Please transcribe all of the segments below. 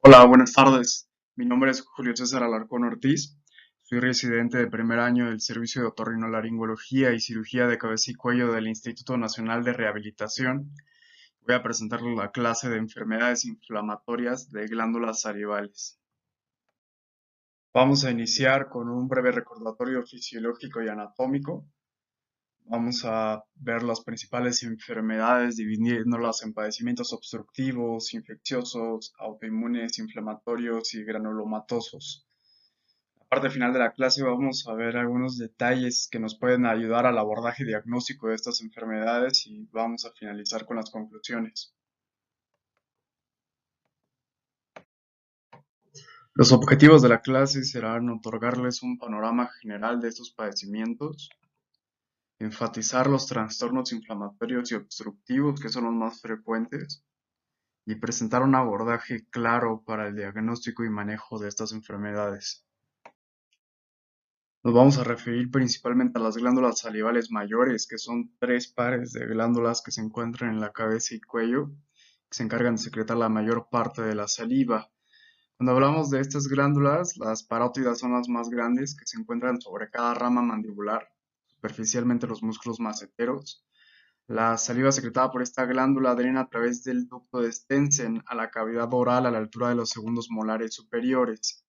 Hola, buenas tardes. Mi nombre es Julio César Alarcón Ortiz. Soy residente de primer año del Servicio de Otorrinolaringología y Cirugía de Cabeza y Cuello del Instituto Nacional de Rehabilitación. Voy a presentarles la clase de enfermedades inflamatorias de glándulas salivales. Vamos a iniciar con un breve recordatorio fisiológico y anatómico. Vamos a ver las principales enfermedades, dividiéndolas en padecimientos obstructivos, infecciosos, autoinmunes, inflamatorios y granulomatosos. En la parte final de la clase vamos a ver algunos detalles que nos pueden ayudar al abordaje diagnóstico de estas enfermedades y vamos a finalizar con las conclusiones. Los objetivos de la clase serán otorgarles un panorama general de estos padecimientos, enfatizar los trastornos inflamatorios y obstructivos que son los más frecuentes, y presentar un abordaje claro para el diagnóstico y manejo de estas enfermedades. Nos vamos a referir principalmente a las glándulas salivales mayores, que son tres pares de glándulas que se encuentran en la cabeza y cuello, que se encargan de secretar la mayor parte de la saliva. Cuando hablamos de estas glándulas, las parótidas son las más grandes, que se encuentran sobre cada rama mandibular, superficialmente los músculos maceteros. La saliva secretada por esta glándula drena a través del ducto de Stensen a la cavidad oral a la altura de los segundos molares superiores.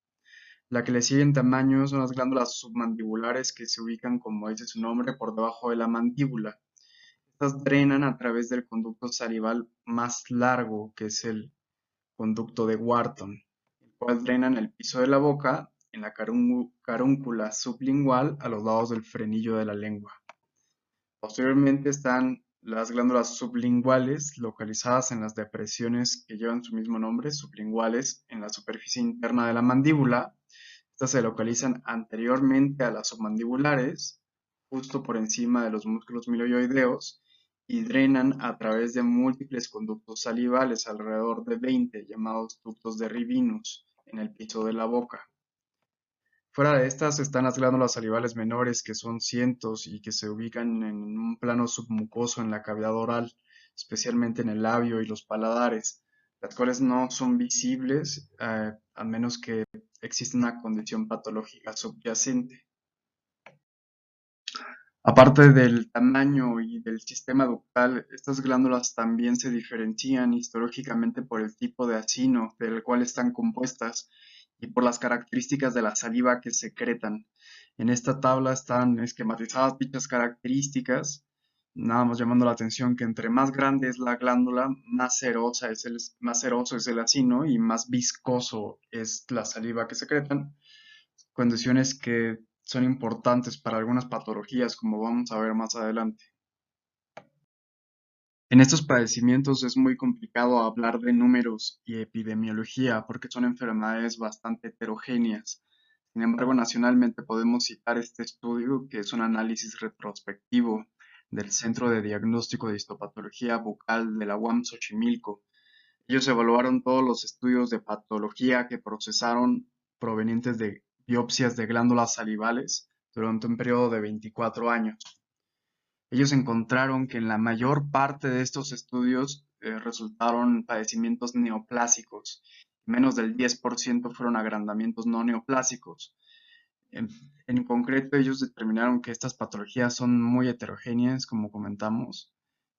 La que le sigue en tamaño son las glándulas submandibulares que se ubican, como dice su nombre, por debajo de la mandíbula. Estas drenan a través del conducto salival más largo, que es el conducto de Wharton, el cual drena en el piso de la boca, en la carúncula sublingual, a los lados del frenillo de la lengua. Posteriormente están las glándulas sublinguales, localizadas en las depresiones que llevan su mismo nombre, sublinguales, en la superficie interna de la mandíbula. Estas se localizan anteriormente a las submandibulares, justo por encima de los músculos miloioideos, y drenan a través de múltiples conductos salivales, alrededor de 20, llamados ductos de Rivinus, en el piso de la boca. Fuera de estas están las glándulas salivales menores, que son cientos y que se ubican en un plano submucoso en la cavidad oral, especialmente en el labio y los paladares, las cuales no son visibles a menos que exista una condición patológica subyacente. Aparte del tamaño y del sistema ductal, estas glándulas también se diferencian histológicamente por el tipo de acino del cual están compuestas y por las características de la saliva que secretan. En esta tabla están esquematizadas dichas características, nada más llamando la atención que entre más grande es la glándula, más ceroso es el acino y más viscoso es la saliva que secretan, condiciones que son importantes para algunas patologías, como vamos a ver más adelante. En estos padecimientos es muy complicado hablar de números y epidemiología porque son enfermedades bastante heterogéneas. Sin embargo, nacionalmente podemos citar este estudio, que es un análisis retrospectivo del Centro de Diagnóstico de Histopatología Bucal de la UAM Xochimilco. Ellos evaluaron todos los estudios de patología que procesaron provenientes de biopsias de glándulas salivales durante un periodo de 24 años. Ellos encontraron que en la mayor parte de estos estudios resultaron padecimientos neoplásicos. Menos del 10% fueron agrandamientos no neoplásicos. En, en concreto, ellos determinaron que estas patologías son muy heterogéneas, como comentamos,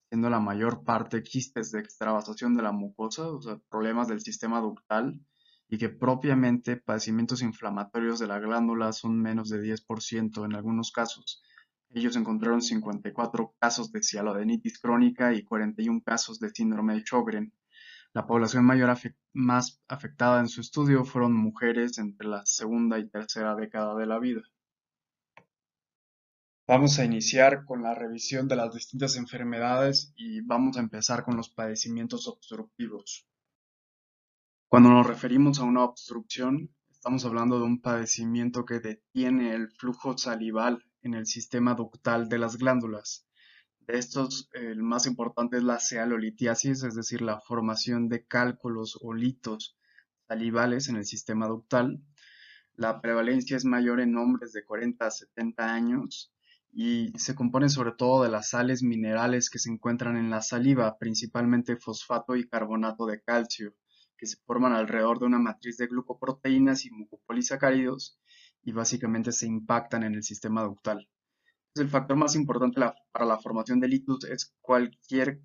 siendo la mayor parte quistes de extravasación de la mucosa, o sea, problemas del sistema ductal, y que propiamente padecimientos inflamatorios de la glándula son menos de 10% en algunos casos. Ellos encontraron 54 casos de cialodenitis crónica y 41 casos de síndrome de Sjögren. La población más afectada en su estudio fueron mujeres entre la segunda y tercera década de la vida. Vamos a iniciar con la revisión de las distintas enfermedades y vamos a empezar con los padecimientos obstructivos. Cuando nos referimos a una obstrucción, estamos hablando de un padecimiento que detiene el flujo salival en el sistema ductal de las glándulas. De estos, el más importante es la cealolitiasis, es decir, la formación de cálculos o litos salivales en el sistema ductal. La prevalencia es mayor en hombres de 40 a 70 años y se compone sobre todo de las sales minerales que se encuentran en la saliva, principalmente fosfato y carbonato de calcio, que se forman alrededor de una matriz de glucoproteínas y mucopolisacáridos y básicamente se impactan en el sistema ductal. El factor más importante para la formación de litus es cualquier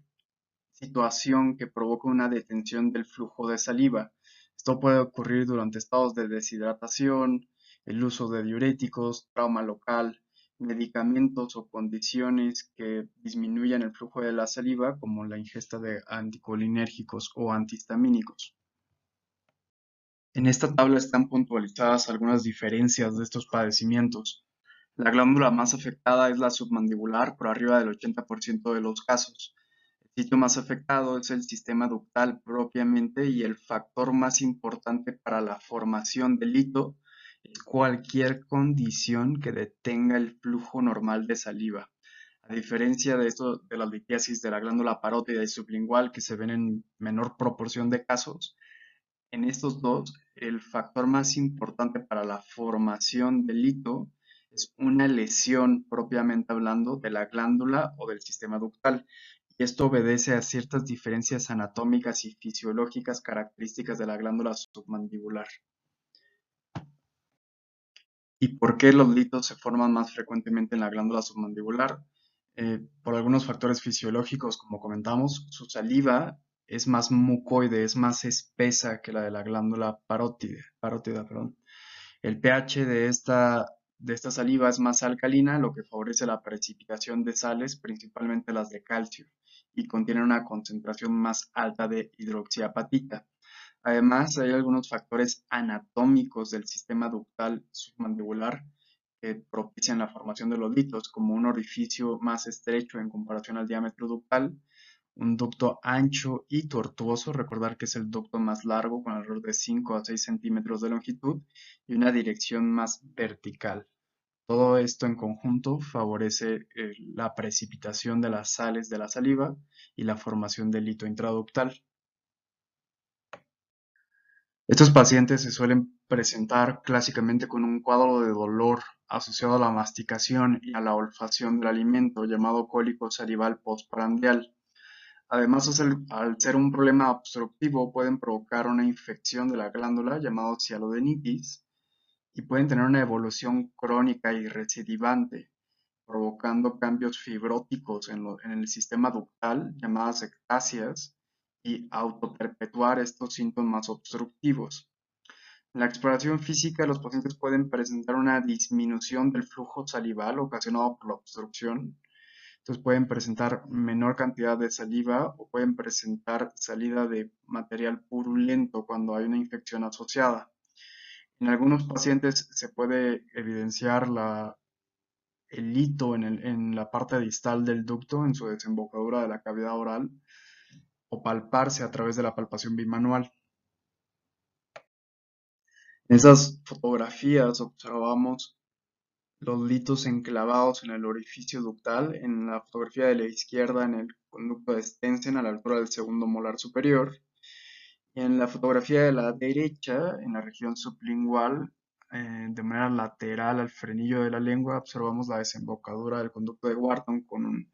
situación que provoque una detención del flujo de saliva. Esto puede ocurrir durante estados de deshidratación, el uso de diuréticos, trauma local, medicamentos o condiciones que disminuyan el flujo de la saliva, como la ingesta de anticolinérgicos o antihistamínicos. En esta tabla están puntualizadas algunas diferencias de estos padecimientos. La glándula más afectada es la submandibular por arriba del 80% de los casos. El sitio más afectado es el sistema ductal propiamente y el factor más importante para la formación del hito es cualquier condición que detenga el flujo normal de saliva. A diferencia de esto de la litiasis de la glándula parótida y sublingual que se ven en menor proporción de casos, en estos dos, el factor más importante para la formación del hito es una lesión propiamente hablando de la glándula o del sistema ductal. Y esto obedece a ciertas diferencias anatómicas y fisiológicas características de la glándula submandibular. ¿Y por qué los litos se forman más frecuentemente en la glándula submandibular? Por algunos factores fisiológicos, como comentamos, su saliva es más mucoide, es más espesa que la de la glándula parótida, perdón. El pH de esta saliva es más alcalina, lo que favorece la precipitación de sales, principalmente las de calcio, y contiene una concentración más alta de hidroxiapatita. Además, hay algunos factores anatómicos del sistema ductal submandibular que propician la formación de los litos, como un orificio más estrecho en comparación al diámetro ductal, un ducto ancho y tortuoso, recordar que es el ducto más largo con alrededor de 5 a 6 centímetros de longitud, y una dirección más vertical. Todo esto en conjunto favorece la precipitación de las sales de la saliva y la formación del lito intraductal. Estos pacientes se suelen presentar clásicamente con un cuadro de dolor asociado a la masticación y a la olfacción del alimento, llamado cólico salival postprandial. Además, al ser un problema obstructivo, pueden provocar una infección de la glándula llamado cialodenitis y pueden tener una evolución crónica y recidivante, provocando cambios fibróticos en el sistema ductal, llamadas ectasias, y autoperpetuar estos síntomas obstructivos. En la exploración física, los pacientes pueden presentar una disminución del flujo salival ocasionado por la obstrucción. Entonces pueden presentar menor cantidad de saliva o pueden presentar salida de material purulento cuando hay una infección asociada. En algunos pacientes se puede evidenciar el hito en la parte distal del ducto, en su desembocadura de la cavidad oral, o palparse a través de la palpación bimanual. En esas fotografías observamos los litos enclavados en el orificio ductal. En la fotografía de la izquierda, en el conducto de Stensen a la altura del segundo molar superior. Y en la fotografía de la derecha, en la región sublingual, de manera lateral al frenillo de la lengua, observamos la desembocadura del conducto de Wharton con un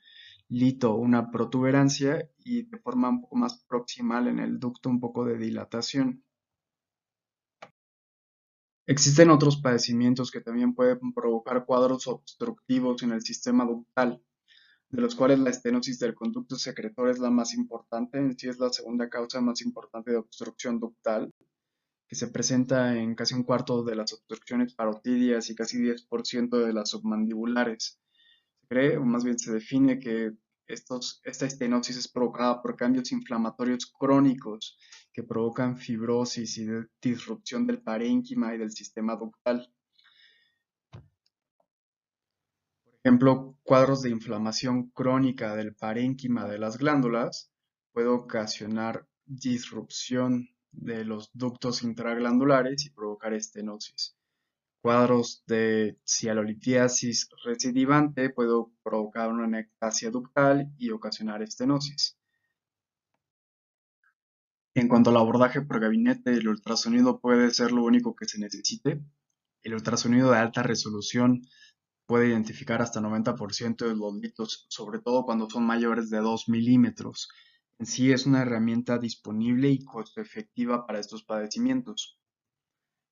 lito, una protuberancia, y de forma un poco más proximal en el ducto un poco de dilatación. Existen otros padecimientos que también pueden provocar cuadros obstructivos en el sistema ductal, de los cuales la estenosis del conducto secretor es la más importante, en sí es la segunda causa más importante de obstrucción ductal, que se presenta en casi un cuarto de las obstrucciones parotidias y casi 10% de las submandibulares. Se cree, o más bien se define, que esta estenosis es provocada por cambios inflamatorios crónicos que provocan fibrosis y disrupción del parénquima y del sistema ductal. Por ejemplo, cuadros de inflamación crónica del parénquima de las glándulas puede ocasionar disrupción de los ductos intraglandulares y provocar estenosis. Cuadros de cialolitiasis recidivante puede provocar una nectasia ductal y ocasionar estenosis. En cuanto al abordaje por gabinete, el ultrasonido puede ser lo único que se necesite. El ultrasonido de alta resolución puede identificar hasta 90% de los litos, sobre todo cuando son mayores de 2 milímetros. En sí es una herramienta disponible y costo efectiva para estos padecimientos.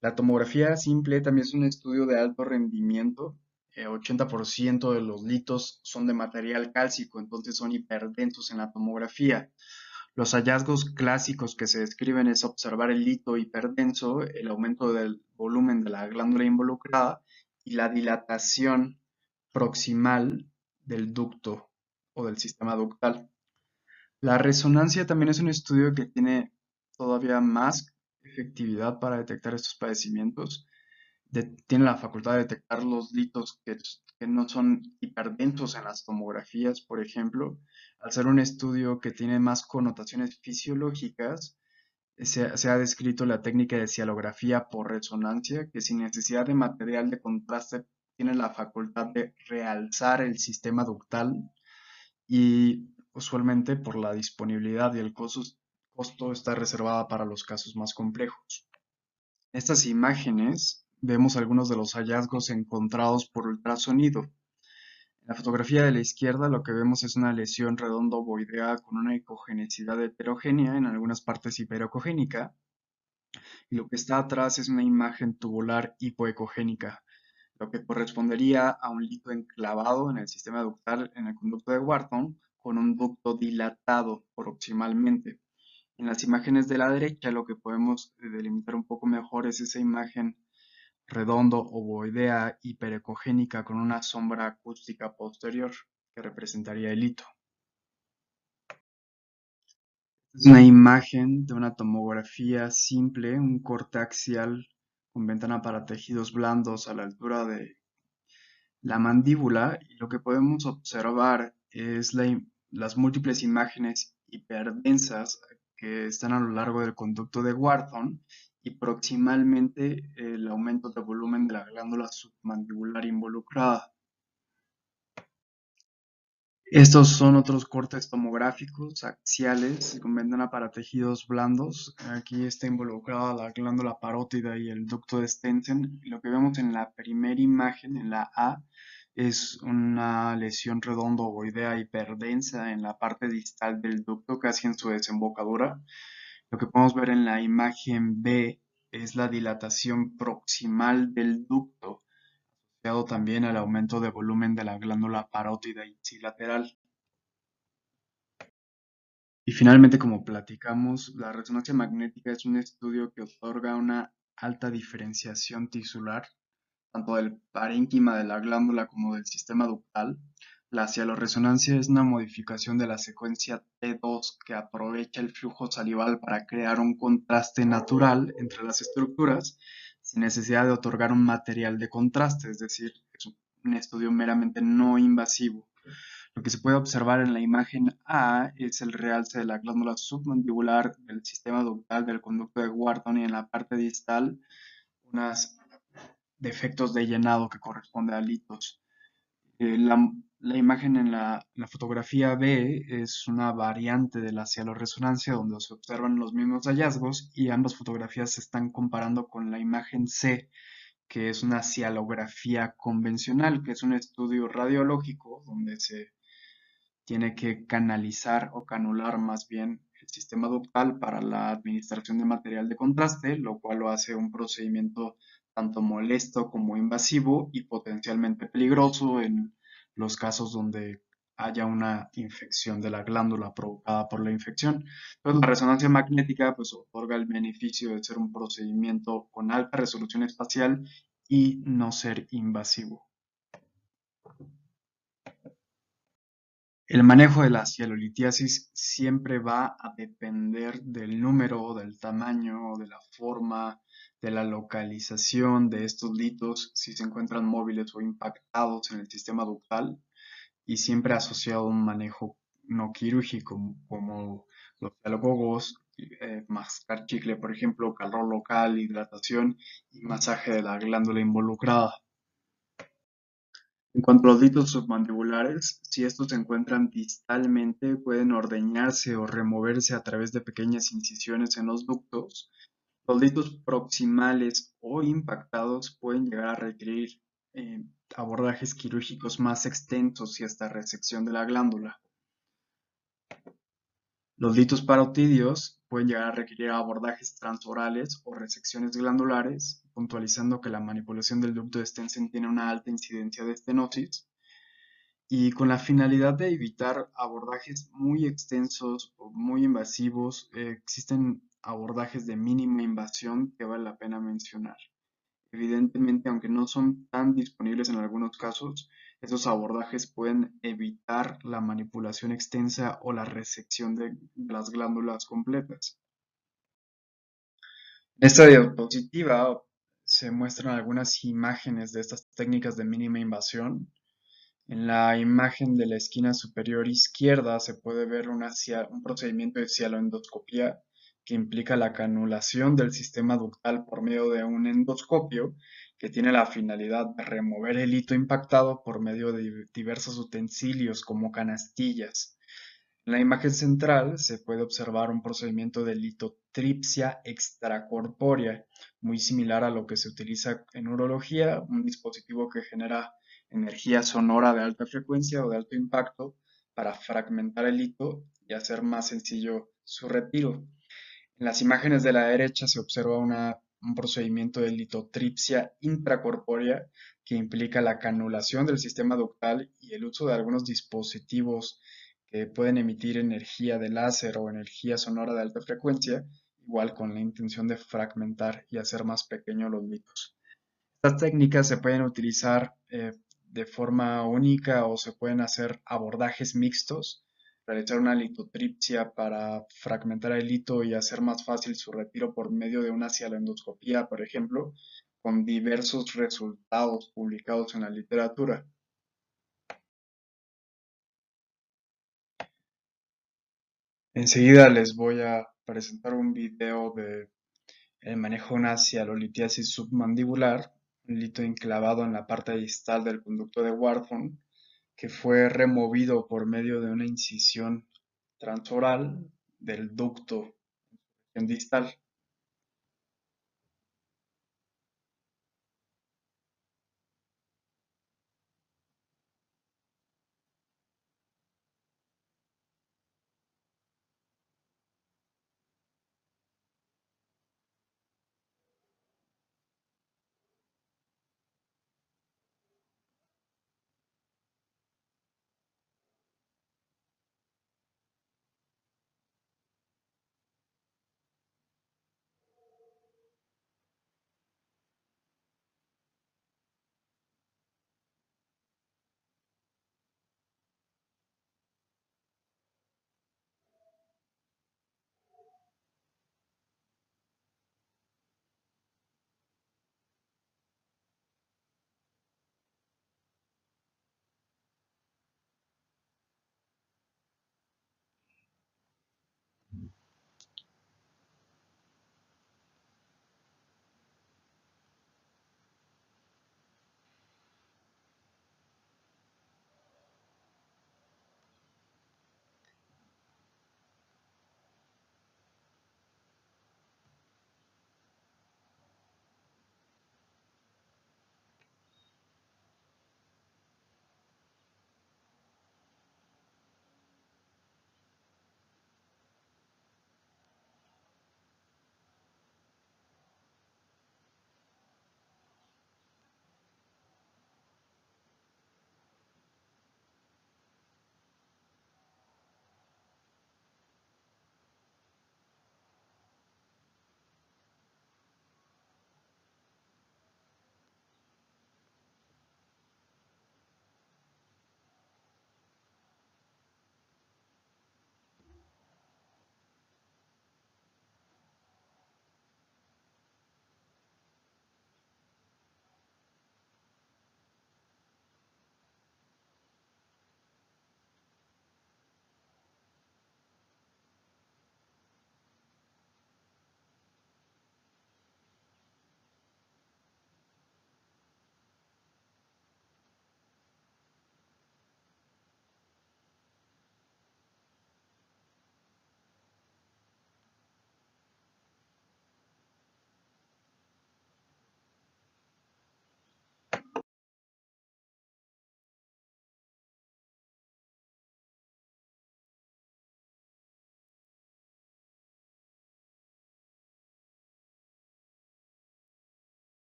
La tomografía simple también es un estudio de alto rendimiento. 80% de los litos son de material cálcico, entonces son hiperdensos en la tomografía. Los hallazgos clásicos que se describen es observar el lito hiperdenso, el aumento del volumen de la glándula involucrada y la dilatación proximal del ducto o del sistema ductal. La resonancia también es un estudio que tiene todavía más efectividad para detectar estos padecimientos. Tiene la facultad de detectar los litos que no son hiperdensos en las tomografías, por ejemplo. Al ser un estudio que tiene más connotaciones fisiológicas, se ha descrito la técnica de cialografía por resonancia, que sin necesidad de material de contraste tiene la facultad de realzar el sistema ductal y usualmente por la disponibilidad y el costo está reservada para los casos más complejos. En estas imágenes vemos algunos de los hallazgos encontrados por ultrasonido. En la fotografía de la izquierda lo que vemos es una lesión redonda ovoidea con una ecogenicidad heterogénea, en algunas partes hiperecogénica, y lo que está atrás es una imagen tubular hipoecogénica, lo que correspondería a un lito enclavado en el sistema ductal en el conducto de Wharton con un ducto dilatado proximalmente. En las imágenes de la derecha lo que podemos delimitar un poco mejor es esa imagen redondo ovoidea hiperecogénica con una sombra acústica posterior que representaría el hito. Es una imagen de una tomografía simple, un corte axial con ventana para tejidos blandos a la altura de la mandíbula, y lo que podemos observar es las múltiples imágenes hiperdensas que están a lo largo del conducto de Wharton y proximalmente el aumento de volumen de la glándula submandibular involucrada. Estos son otros cortes tomográficos axiales con ventana para tejidos blandos. Aquí está involucrada la glándula parótida y el ducto de Stensen. Lo que vemos en la primera imagen, en la A, es una lesión redonda ovoidea hiperdensa en la parte distal del ducto, casi en su desembocadura. Lo que podemos ver en la imagen B es la dilatación proximal del ducto, asociado también al aumento de volumen de la glándula parótida ipsilateral. Y finalmente, como platicamos, la resonancia magnética es un estudio que otorga una alta diferenciación tisular, tanto del parénquima de la glándula como del sistema ductal. La cialoresonancia es una modificación de la secuencia T2 que aprovecha el flujo salival para crear un contraste natural entre las estructuras sin necesidad de otorgar un material de contraste, es decir, es un estudio meramente no invasivo. Lo que se puede observar en la imagen A es el realce de la glándula submandibular del sistema ductal del conducto de Wharton y en la parte distal unos defectos de llenado que corresponde a litos. La imagen en la fotografía B es una variante de la cialoresonancia donde se observan los mismos hallazgos y ambas fotografías se están comparando con la imagen C, que es una cialografía convencional, que es un estudio radiológico donde se tiene que canalizar o canular más bien el sistema ductal para la administración de material de contraste, lo cual lo hace un procedimiento tanto molesto como invasivo y potencialmente peligroso en los casos donde haya una infección de la glándula provocada por la infección. Entonces, la resonancia magnética pues otorga el beneficio de ser un procedimiento con alta resolución espacial y no ser invasivo. El manejo de la cialolitiasis siempre va a depender del número, del tamaño, de la forma, de la localización de estos litos, si se encuentran móviles o impactados en el sistema ductal, y siempre asociado a un manejo no quirúrgico, como los cialogogos, mascar chicle, por ejemplo, calor local, hidratación y masaje de la glándula involucrada. En cuanto a los litos submandibulares, si estos se encuentran distalmente, pueden ordeñarse o removerse a través de pequeñas incisiones en los ductos. Los litos proximales o impactados pueden llegar a requerir eh, abordajes quirúrgicos más extensos y hasta resección de la glándula. Los litos parotidios pueden llegar a requerir abordajes transorales o resecciones glandulares, puntualizando que la manipulación del ducto de Stensen tiene una alta incidencia de estenosis y con la finalidad de evitar abordajes muy extensos o muy invasivos, existen abordajes de mínima invasión que vale la pena mencionar. Evidentemente, aunque no son tan disponibles en algunos casos, esos abordajes pueden evitar la manipulación extensa o la resección de las glándulas completas. En esta diapositiva se muestran algunas imágenes de estas técnicas de mínima invasión. En la imagen de la esquina superior izquierda se puede ver un procedimiento de cialoendoscopía que implica la canulación del sistema ductal por medio de un endoscopio que tiene la finalidad de remover el hito impactado por medio de diversos utensilios como canastillas. En la imagen central se puede observar un procedimiento de litotripsia extracorpórea, muy similar a lo que se utiliza en urología, un dispositivo que genera energía sonora de alta frecuencia o de alto impacto para fragmentar el hito y hacer más sencillo su retiro. En las imágenes de la derecha se observa un procedimiento de litotripsia intracorpórea que implica la canulación del sistema ductal y el uso de algunos dispositivos que pueden emitir energía de láser o energía sonora de alta frecuencia, igual con la intención de fragmentar y hacer más pequeños los litos. Estas técnicas se pueden utilizar de forma única o se pueden hacer abordajes mixtos, realizar una litotripsia para fragmentar el lito y hacer más fácil su retiro por medio de una cialoendoscopía, por ejemplo, con diversos resultados publicados en la literatura. Enseguida les voy a presentar un video de el manejo de una cialolitiasis submandibular, un lito enclavado en la parte distal del conducto de Wharton, que fue removido por medio de una incisión transoral del ducto en distal.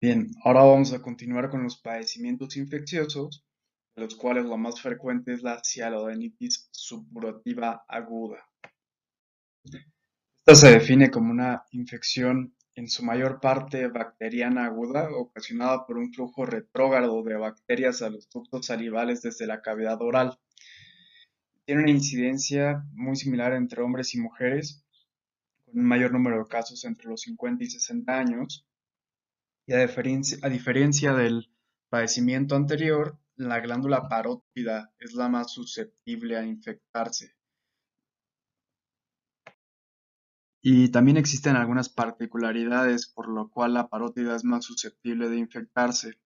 Bien, ahora vamos a continuar con los padecimientos infecciosos, de los cuales la más frecuente es la cialodenitis supurativa aguda. Esta se define como una infección en su mayor parte bacteriana aguda, ocasionada por un flujo retrógrado de bacterias a los ductos salivales desde la cavidad oral. Tiene una incidencia muy similar entre hombres y mujeres, con un mayor número de casos entre los 50 y 60 años. Y a diferencia del padecimiento anterior, la glándula parótida es la más susceptible a infectarse. Y también existen algunas particularidades por lo cual la parótida es más susceptible de infectarse.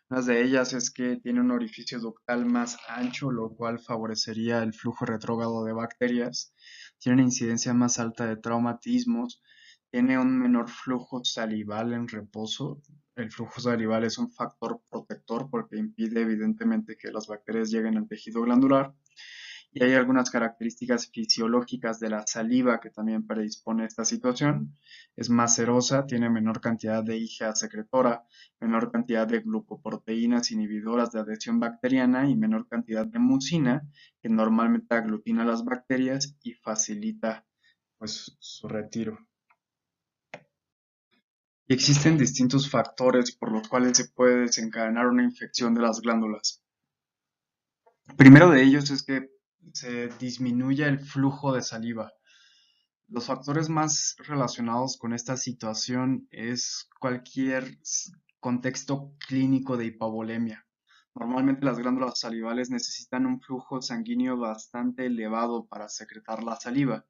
Una de ellas es que tiene un orificio ductal más ancho, lo cual favorecería el flujo retrógrado de bacterias. Tiene una incidencia más alta de traumatismos. Tiene un menor flujo salival en reposo. El flujo salival es un factor protector porque impide evidentemente que las bacterias lleguen al tejido glandular. Y hay algunas características fisiológicas de la saliva que también predispone a esta situación. Es más serosa, tiene menor cantidad de IgA secretora, menor cantidad de glucoproteínas inhibidoras de adhesión bacteriana y menor cantidad de mucina, que normalmente aglutina las bacterias y facilita pues, su retiro. Y existen distintos factores por los cuales se puede desencadenar una infección de las glándulas. Primero de ellos es que se disminuya el flujo de saliva. Los factores más relacionados con esta situación es cualquier contexto clínico de hipovolemia. Normalmente las glándulas salivales necesitan un flujo sanguíneo bastante elevado para secretar la saliva.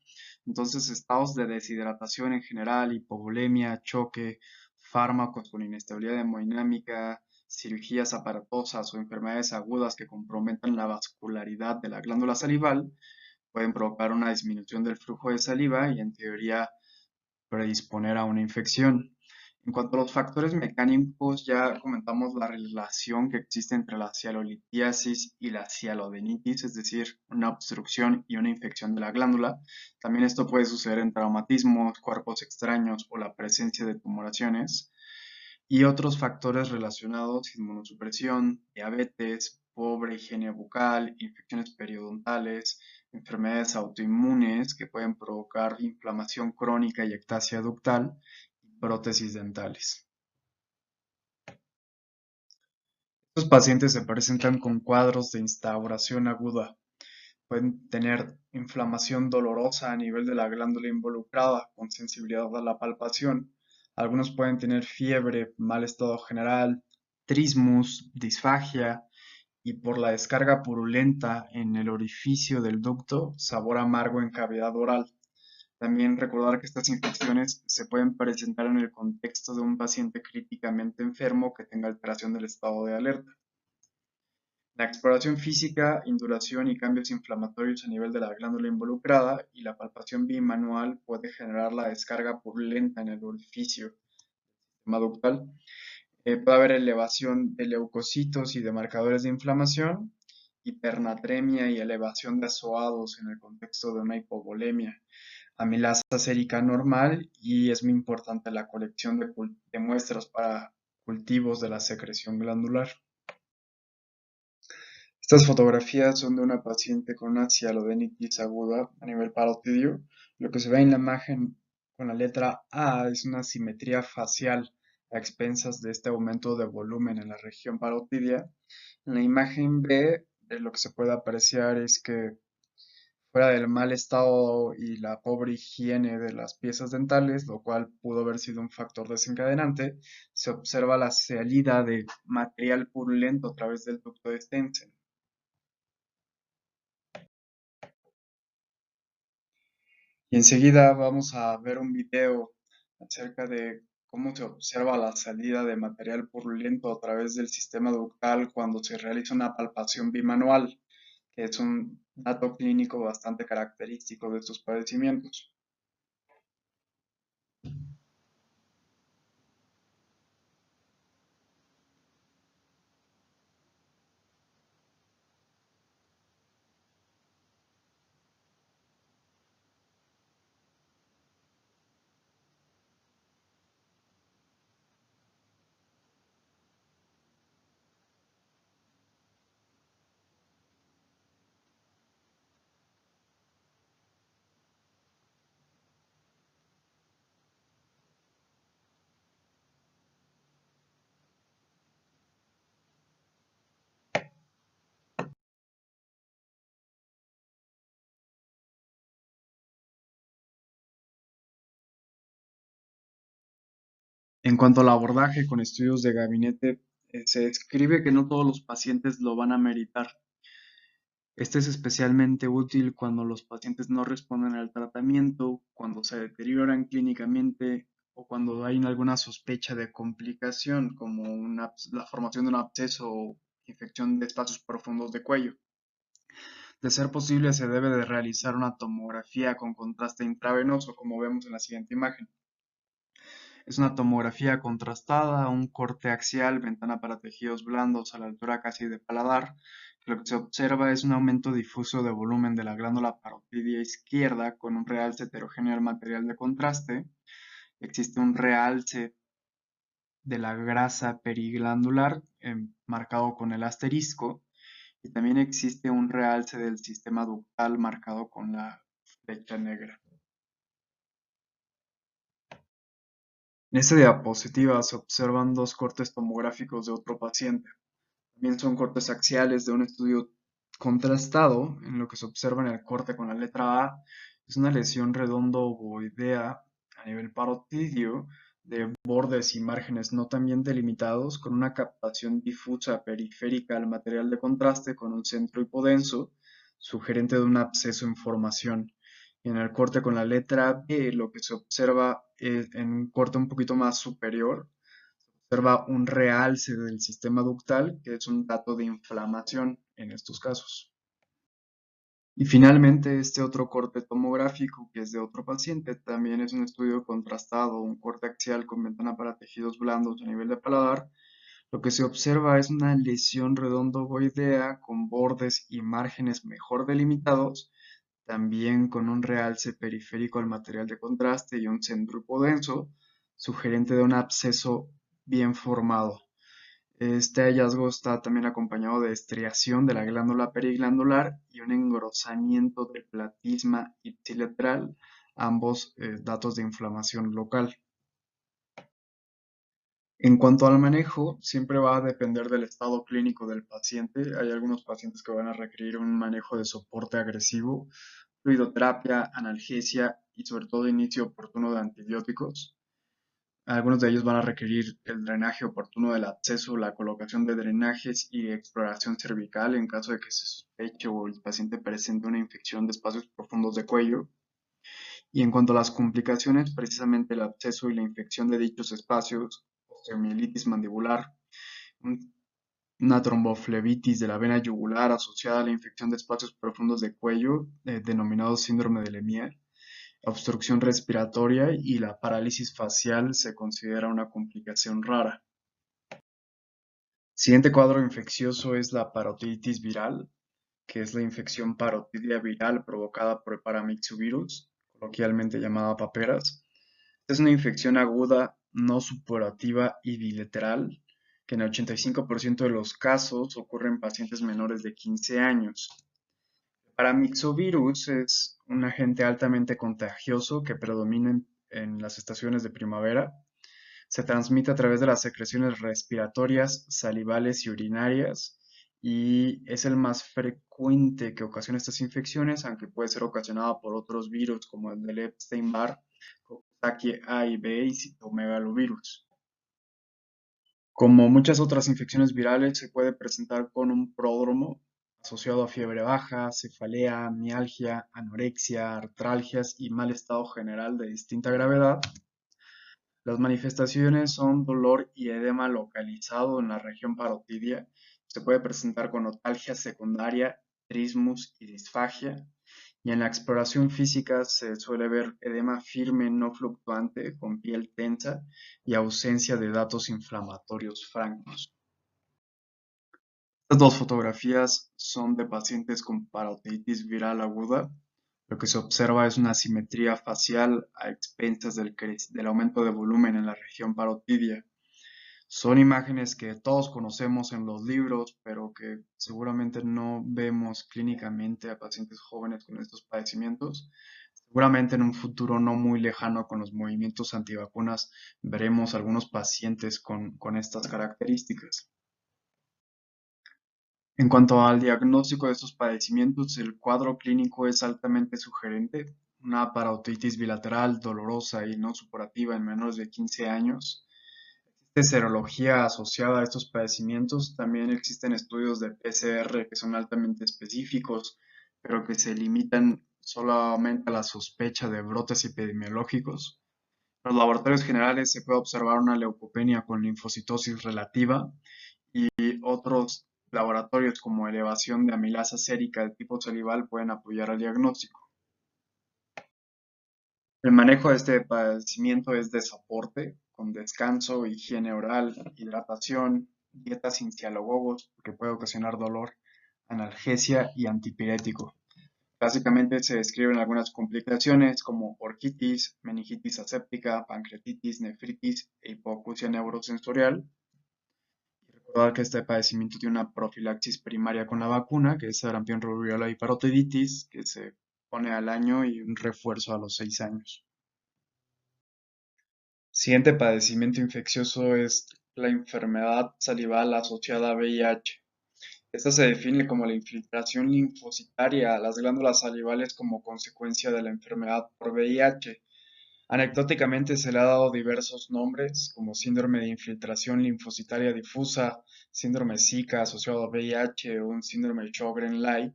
Entonces, estados de deshidratación en general, hipovolemia, choque, fármacos con inestabilidad hemodinámica, cirugías aparatosas o enfermedades agudas que comprometan la vascularidad de la glándula salival pueden provocar una disminución del flujo de saliva y en teoría predisponer a una infección. En cuanto a los factores mecánicos, ya comentamos la relación que existe entre la cialolitiasis y la cialodenitis, es decir, una obstrucción y una infección de la glándula. También esto puede suceder en traumatismos, cuerpos extraños o la presencia de tumoraciones. Y otros factores relacionados, inmunosupresión, diabetes, pobre higiene bucal, infecciones periodontales, enfermedades autoinmunes que pueden provocar inflamación crónica y ectasia ductal y prótesis dentales. Estos pacientes se presentan con cuadros de instauración aguda. Pueden tener inflamación dolorosa a nivel de la glándula involucrada con sensibilidad a la palpación. Algunos pueden tener fiebre, mal estado general, trismus, disfagia y por la descarga purulenta en el orificio del ducto, sabor amargo en cavidad oral. También recordar que estas infecciones se pueden presentar en el contexto de un paciente críticamente enfermo que tenga alteración del estado de alerta. La exploración física, induración y cambios inflamatorios a nivel de la glándula involucrada y la palpación bimanual puede generar la descarga purulenta en el orificio del sistema ductal. Puede haber elevación de leucocitos y de marcadores de inflamación, hipernatremia y elevación de azoados en el contexto de una hipovolemia, amilasa sérica normal y es muy importante la colección de muestras para cultivos de la secreción glandular. Estas fotografías son de una paciente con una cialodenitis aguda a nivel parotidio. Lo que se ve en la imagen con la letra A es una simetría facial a expensas de este aumento de volumen en la región parotidia. En la imagen B, lo que se puede apreciar es que fuera del mal estado y la pobre higiene de las piezas dentales, lo cual pudo haber sido un factor desencadenante, se observa la salida de material purulento a través del ducto de Stensen. Y enseguida vamos a ver un video acerca de cómo se observa la salida de material purulento a través del sistema ductal cuando se realiza una palpación bimanual, que es un dato clínico bastante característico de estos padecimientos. En cuanto al abordaje con estudios de gabinete, se describe que no todos los pacientes lo van a meritar. Este es especialmente útil cuando los pacientes no responden al tratamiento, cuando se deterioran clínicamente o cuando hay alguna sospecha de complicación, como la formación de un absceso o infección de espacios profundos de cuello. De ser posible, se debe de realizar una tomografía con contraste intravenoso, como vemos en la siguiente imagen. Es una tomografía contrastada, un corte axial, ventana para tejidos blandos a la altura casi de paladar. Lo que se observa es un aumento difuso de volumen de la glándula parotidia izquierda con un realce heterogéneo al material de contraste. Existe un realce de la grasa periglandular marcado con el asterisco y también existe un realce del sistema ductal marcado con la flecha negra. En esta diapositiva se observan dos cortes tomográficos de otro paciente. También son cortes axiales de un estudio contrastado, en lo que se observa en el corte con la letra A. Es una lesión redondo ovoidea a nivel parotidio de bordes y márgenes no tan bien delimitados, con una captación difusa periférica al material de contraste con un centro hipodenso, sugerente de un absceso en formación. Y en el corte con la letra B, lo que se observa es, en un corte un poquito más superior, observa un realce del sistema ductal, que es un dato de inflamación en estos casos. Y finalmente, este otro corte tomográfico, que es de otro paciente, también es un estudio contrastado, un corte axial con ventana para tejidos blandos a nivel de paladar. Lo que se observa es una lesión redondo-ovoidea con bordes y márgenes mejor delimitados, también con un realce periférico al material de contraste y un centro hipodenso, sugerente de un absceso bien formado. Este hallazgo está también acompañado de estriación de la glándula periglandular y un engrosamiento del platisma ipsilateral, ambos datos de inflamación local. En cuanto al manejo, siempre va a depender del estado clínico del paciente. Hay algunos pacientes que van a requerir un manejo de soporte agresivo, fluidoterapia, analgesia y sobre todo inicio oportuno de antibióticos. Algunos de ellos van a requerir el drenaje oportuno del absceso, la colocación de drenajes y exploración cervical en caso de que se sospeche o el paciente presente una infección de espacios profundos de cuello. Y en cuanto a las complicaciones, precisamente el absceso y la infección de dichos espacios, osteomielitis mandibular, una tromboflebitis de la vena yugular asociada a la infección de espacios profundos de cuello, denominado síndrome de Lemierre, obstrucción respiratoria y la parálisis facial se considera una complicación rara. Siguiente cuadro infeccioso es la parotiditis viral, que es la infección parotidia viral provocada por el paramyxovirus, coloquialmente llamada paperas. Es una infección aguda, no supurativa y bilateral, que en el 85% de los casos ocurre en pacientes menores de 15 años. El paramyxovirus es un agente altamente contagioso que predomina en las estaciones de primavera. Se transmite a través de las secreciones respiratorias, salivales y urinarias y es el más frecuente que ocasiona estas infecciones, aunque puede ser ocasionada por otros virus como el del Epstein-Barr, Coxsackie A y B y citomegalovirus. Como muchas otras infecciones virales, se puede presentar con un pródromo asociado a fiebre baja, cefalea, mialgia, anorexia, artralgias y mal estado general de distinta gravedad. Las manifestaciones son dolor y edema localizado en la región parotidia. Se puede presentar con notalgia secundaria, trismus y disfagia. Y en la exploración física se suele ver edema firme no fluctuante con piel tensa y ausencia de datos inflamatorios francos. Estas dos fotografías son de pacientes con parotiditis viral aguda. Lo que se observa es una asimetría facial a expensas del aumento de volumen en la región parotidia. Son imágenes que todos conocemos en los libros, pero que seguramente no vemos clínicamente a pacientes jóvenes con estos padecimientos. Seguramente en un futuro no muy lejano con los movimientos antivacunas veremos algunos pacientes con estas características. En cuanto al diagnóstico de estos padecimientos, el cuadro clínico es altamente sugerente, una parotiditis bilateral dolorosa y no supurativa en menores de 15 años, De serología asociada a estos padecimientos. También existen estudios de PCR que son altamente específicos, pero que se limitan solamente a la sospecha de brotes epidemiológicos. En los laboratorios generales se puede observar una leucopenia con linfocitosis relativa y otros laboratorios como elevación de amilasa sérica de tipo salival pueden apoyar al diagnóstico. El manejo de este padecimiento es de soporte, con descanso, higiene oral, hidratación, dieta sin cialogogos, que puede ocasionar dolor, analgesia y antipirético. Básicamente se describen algunas complicaciones como orquitis, meningitis aséptica, pancreatitis, nefritis e hipoacusia neurosensorial. Y recordar que este padecimiento tiene una profilaxis primaria con la vacuna, que es sarampión, rubiola y parotiditis, que se pone al año y un refuerzo a los 6 años. Siguiente padecimiento infeccioso es la enfermedad salival asociada a VIH. Esta se define como la infiltración linfocitaria a las glándulas salivales como consecuencia de la enfermedad por VIH. Anecdóticamente se le ha dado diversos nombres, como síndrome de infiltración linfocitaria difusa, síndrome Zika asociado a VIH o un síndrome de Sjögren-Lake.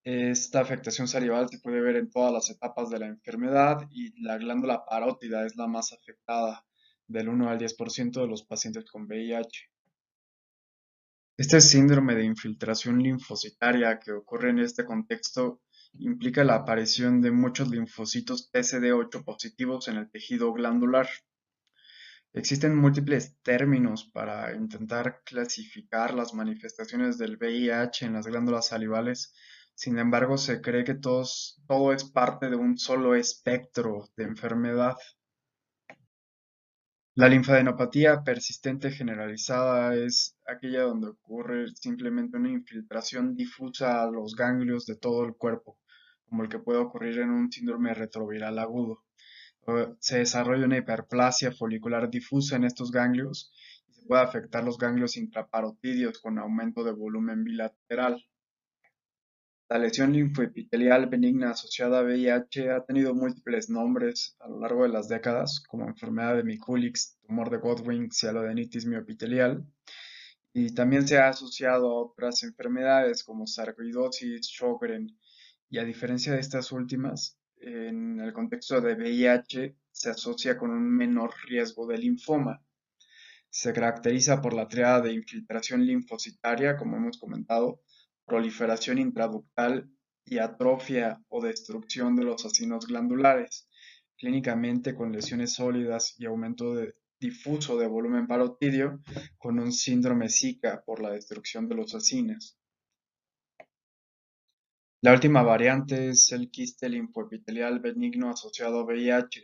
Esta afectación salival se puede ver en todas las etapas de la enfermedad y la glándula parótida es la más afectada, del 1 al 10% de los pacientes con VIH. Este síndrome de infiltración linfocitaria que ocurre en este contexto implica la aparición de muchos linfocitos TCD8 positivos en el tejido glandular. Existen múltiples términos para intentar clasificar las manifestaciones del VIH en las glándulas salivales. Sin embargo, se cree que todo es parte de un solo espectro de enfermedad. La linfadenopatía persistente generalizada es aquella donde ocurre simplemente una infiltración difusa a los ganglios de todo el cuerpo, como el que puede ocurrir en un síndrome retroviral agudo. Se desarrolla una hiperplasia folicular difusa en estos ganglios y se puede afectar los ganglios intraparotidios con aumento de volumen bilateral. La lesión linfoepitelial benigna asociada a VIH ha tenido múltiples nombres a lo largo de las décadas, como enfermedad de Mikulicz, tumor de Godwin, cialodenitis mioepitelial, y también se ha asociado a otras enfermedades como sarcoidosis, Sjögren, y a diferencia de estas últimas, en el contexto de VIH se asocia con un menor riesgo de linfoma. Se caracteriza por la triada de infiltración linfocitaria, como hemos comentado, proliferación intraductal y atrofia o destrucción de los acinos glandulares, clínicamente con lesiones sólidas y aumento difuso de volumen parotidio, con un síndrome Zika por la destrucción de los acinos. La última variante es el quiste linfoepitelial benigno asociado a VIH,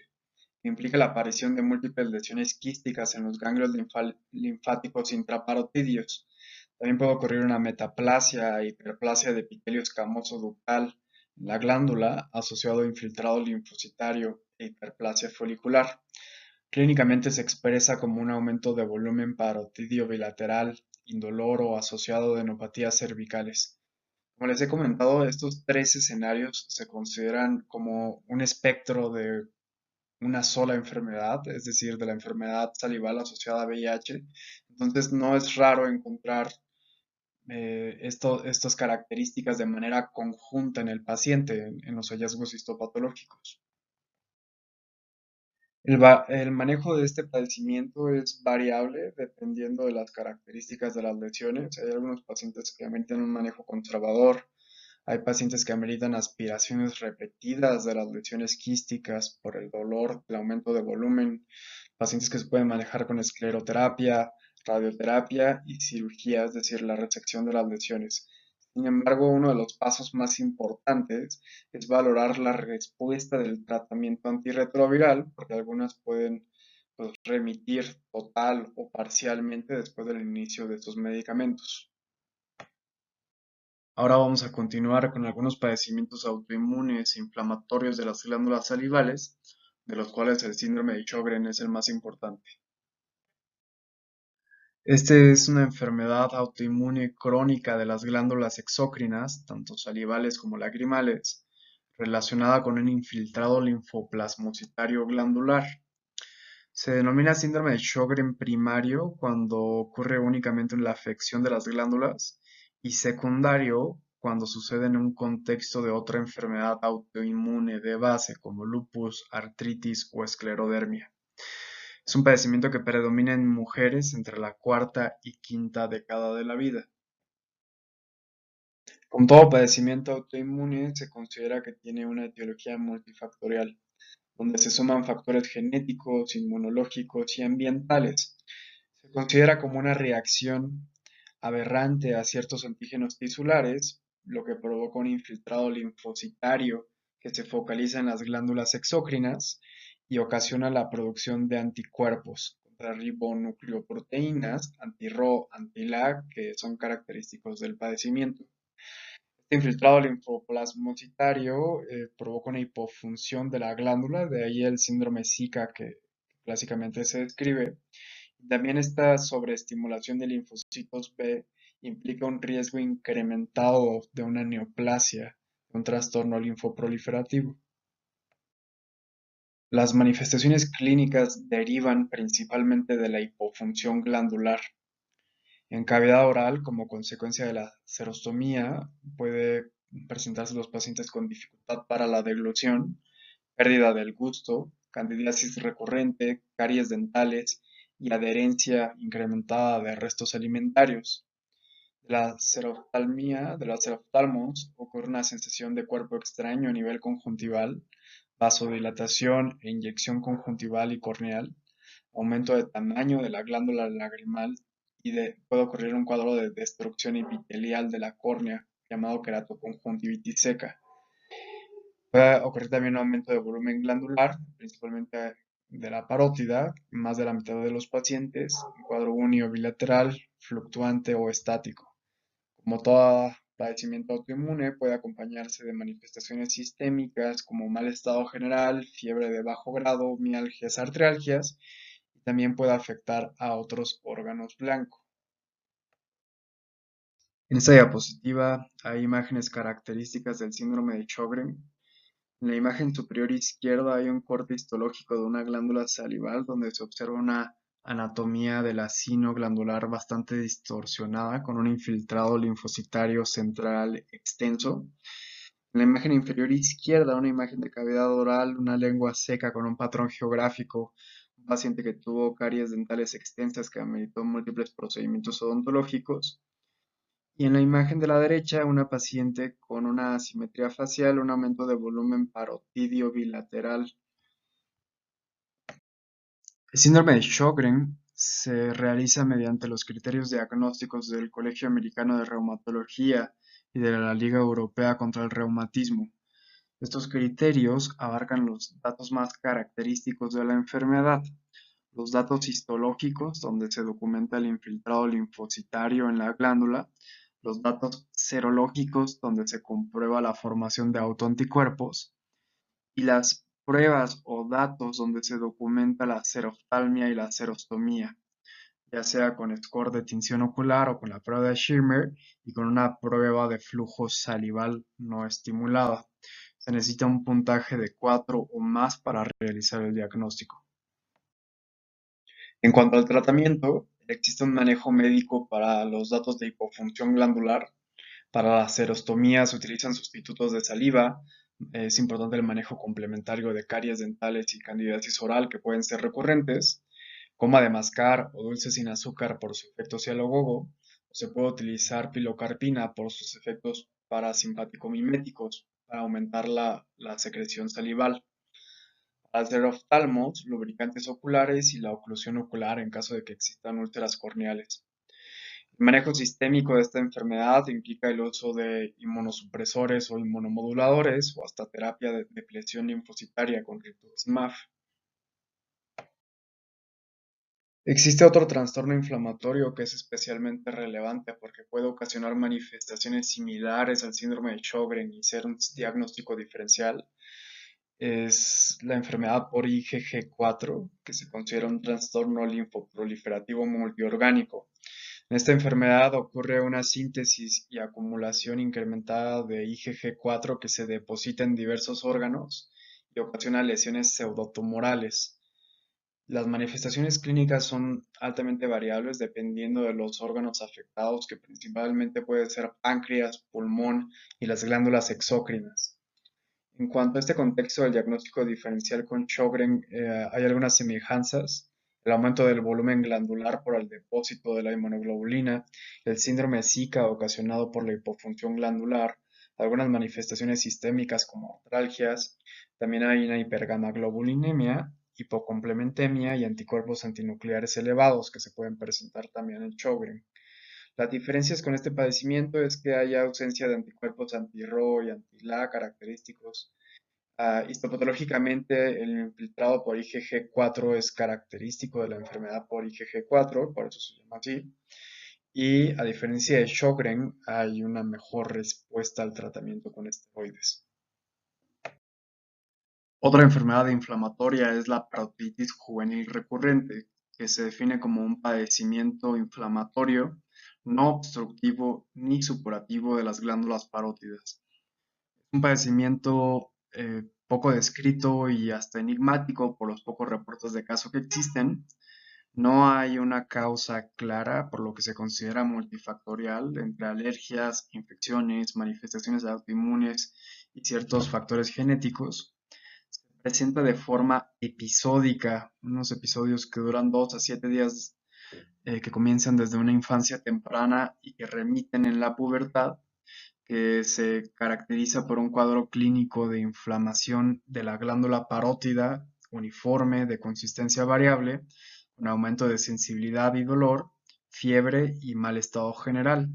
que implica la aparición de múltiples lesiones quísticas en los ganglios linfáticos intraparotidios. También puede ocurrir una metaplasia e hiperplasia de epitelio escamoso ductal en la glándula asociado a infiltrado linfocitario e hiperplasia folicular. Clínicamente se expresa como un aumento de volumen parotidio bilateral, indoloro o asociado de enopatías cervicales. Como les he comentado, estos tres escenarios se consideran como un espectro de una sola enfermedad, es decir, de la enfermedad salival asociada a VIH. Entonces, no es raro encontrar estas características de manera conjunta en el paciente, en los hallazgos histopatológicos. El manejo de este padecimiento es variable dependiendo de las características de las lesiones. Hay algunos pacientes que ameritan un manejo conservador, hay pacientes que ameritan aspiraciones repetidas de las lesiones quísticas por el dolor, el aumento de volumen, pacientes que se pueden manejar con escleroterapia, radioterapia y cirugía, es decir, la resección de las lesiones. Sin embargo, uno de los pasos más importantes es valorar la respuesta del tratamiento antirretroviral, porque algunas pueden pues, remitir total o parcialmente después del inicio de estos medicamentos. Ahora vamos a continuar con algunos padecimientos autoinmunes e inflamatorios de las glándulas salivales, de los cuales el síndrome de Sjögren es el más importante. Este es una enfermedad autoinmune crónica de las glándulas exócrinas, tanto salivales como lagrimales, relacionada con un infiltrado linfoplasmocitario glandular. Se denomina síndrome de Sjögren primario cuando ocurre únicamente en la afección de las glándulas y secundario cuando sucede en un contexto de otra enfermedad autoinmune de base como lupus, artritis o esclerodermia. Es un padecimiento que predomina en mujeres entre la cuarta y quinta década de la vida. Como todo padecimiento autoinmune, se considera que tiene una etiología multifactorial, donde se suman factores genéticos, inmunológicos y ambientales. Se considera como una reacción aberrante a ciertos antígenos tisulares, lo que provoca un infiltrado linfocitario que se focaliza en las glándulas exócrinas y ocasiona la producción de anticuerpos contra ribonucleoproteínas, anti-Ro, anti-LAG, que son característicos del padecimiento. Este infiltrado linfoplasmocitario provoca una hipofunción de la glándula, de ahí el síndrome Zika que clásicamente se describe. También esta sobreestimulación de linfocitos B implica un riesgo incrementado de una neoplasia, un trastorno linfoproliferativo. Las manifestaciones clínicas derivan principalmente de la hipofunción glandular. En cavidad oral, como consecuencia de la serostomía, puede presentarse los pacientes con dificultad para la deglución, pérdida del gusto, candidiasis recurrente, caries dentales y adherencia incrementada de restos alimentarios. De los seroftalmos ocurre una sensación de cuerpo extraño a nivel conjuntival, vasodilatación e inyección conjuntival y corneal, aumento de tamaño de la glándula lagrimal puede ocurrir un cuadro de destrucción epitelial de la córnea llamado queratoconjuntivitis seca. Puede ocurrir también un aumento de volumen glandular, principalmente de la parótida, más de la mitad de los pacientes, un cuadro unio bilateral, fluctuante o estático. Como todo padecimiento autoinmune, puede acompañarse de manifestaciones sistémicas como mal estado general, fiebre de bajo grado, mialgias, artrialgias, y también puede afectar a otros órganos blancos. En esta diapositiva hay imágenes características del síndrome de Sjögren. En la imagen superior izquierda hay un corte histológico de una glándula salival donde se observa una anatomía del acino glandular bastante distorsionada con un infiltrado linfocitario central extenso. En la imagen inferior izquierda una imagen de cavidad oral, una lengua seca con un patrón geográfico, un paciente que tuvo caries dentales extensas que ameritó múltiples procedimientos odontológicos. Y en la imagen de la derecha, una paciente con una asimetría facial, un aumento de volumen parotidio bilateral. El síndrome de Sjögren se realiza mediante los criterios diagnósticos del Colegio Americano de Reumatología y de la Liga Europea contra el Reumatismo. Estos criterios abarcan los datos más característicos de la enfermedad, los datos histológicos, donde se documenta el infiltrado linfocitario en la glándula, los datos serológicos, donde se comprueba la formación de autoanticuerpos, y las pruebas o datos donde se documenta la seroftalmia y la serostomía, ya sea con score de tinción ocular o con la prueba de Schirmer y con una prueba de flujo salival no estimulada. Se necesita un puntaje de 4 o más para realizar el diagnóstico. En cuanto al tratamiento, existe un manejo médico para los datos de hipofunción glandular. Para la serostomía se utilizan sustitutos de saliva. Es importante el manejo complementario de caries dentales y candidiasis oral que pueden ser recurrentes. Coma de mascar o dulce sin azúcar por su efecto cialogogo. O se puede utilizar pilocarpina por sus efectos parasimpático-miméticos para aumentar la secreción salival. Al ser oftalmos, lubricantes oculares y la oclusión ocular en caso de que existan úlceras corneales. El manejo sistémico de esta enfermedad implica el uso de inmunosupresores o inmunomoduladores o hasta terapia de depleción linfocitaria con rituximab. Existe otro trastorno inflamatorio que es especialmente relevante porque puede ocasionar manifestaciones similares al síndrome de Sjögren y ser un diagnóstico diferencial. Es la enfermedad por IgG4, que se considera un trastorno linfoproliferativo multiorgánico. En esta enfermedad ocurre una síntesis y acumulación incrementada de IgG4 que se deposita en diversos órganos y ocasiona lesiones pseudotumorales. Las manifestaciones clínicas son altamente variables dependiendo de los órganos afectados, que principalmente puede ser páncreas, pulmón y las glándulas exócrinas. En cuanto a este contexto del diagnóstico diferencial con Sjögren, hay algunas semejanzas. El aumento del volumen glandular por el depósito de la inmunoglobulina, el síndrome Zika ocasionado por la hipofunción glandular, algunas manifestaciones sistémicas como artralgias, también hay una hipergamaglobulinemia, hipocomplementemia y anticuerpos antinucleares elevados que se pueden presentar también en Sjögren. Las diferencias con este padecimiento es que hay ausencia de anticuerpos anti-Ro y anti-La característicos. Histopatológicamente, el infiltrado por IgG4 es característico de la enfermedad por IgG4, por eso se llama así. Y a diferencia de Sjögren, hay una mejor respuesta al tratamiento con esteroides. Otra enfermedad inflamatoria es la parotiditis juvenil recurrente, que se define como un padecimiento inflamatorio no obstructivo ni supurativo de las glándulas parótidas. Es un padecimiento poco descrito y hasta enigmático por los pocos reportes de caso que existen. No hay una causa clara, por lo que se considera multifactorial entre alergias, infecciones, manifestaciones autoinmunes y ciertos factores genéticos. Se presenta de forma episódica, unos episodios que duran 2 a 7 días, que comienzan desde una infancia temprana y que remiten en la pubertad, que se caracteriza por un cuadro clínico de inflamación de la glándula parótida uniforme de consistencia variable, con aumento de sensibilidad y dolor, fiebre y mal estado general.